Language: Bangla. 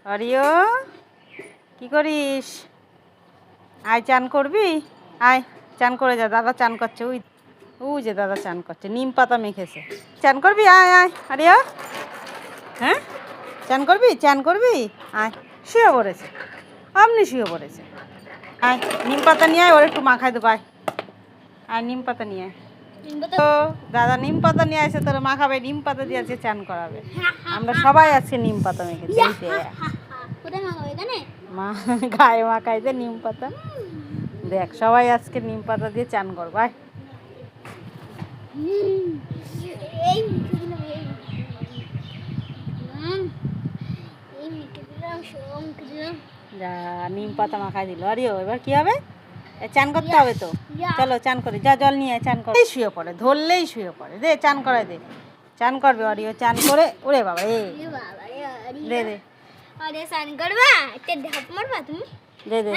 অরিও কি করিস? আয় চান করবি? আয় চান করে যা, দাদা চান করছে। ওই ওই যে দাদা চান করছে, নিম পাতা মেখেছে। চান করবি? আয় আয় অরিও। হ্যাঁ চান করবি? চান করবি? আয়। শুয়ে পড়েছে, আপনি শুয়ে পড়েছে। আয় নিম পাতা নিয়ে আয়, ওর একটু মাখায় দেবো। আয় আয় নিম পাতা নিয়ে আয়। তো দাদা নিম পাতা নিয়ে আসে, তোর মাখাবে, নিম পাতা দিয়ে আছে চান করাবে। আমরা সবাই আজকে নিম পাতা মেখেছি। মা গায়ে মাখাই দে নিম পাতা। দেখ সবাই আজকে নিম পাতা দিয়ে চান করবো। আয় যা নিম পাতা মাখাই দিল। আরিও এবার কি হবে? চান করতে হবে তো। চলো চান করি, যা জল নিয়ে চান করে। শুয়ে পড়ে, ধরলেই শুয়ে পড়ে। দে চান করাই দে, চান করবে অরিও চান করে। ওরে বাবা এ দে দে চান করবা, ঢাপ মারবা তুমি? দে দে।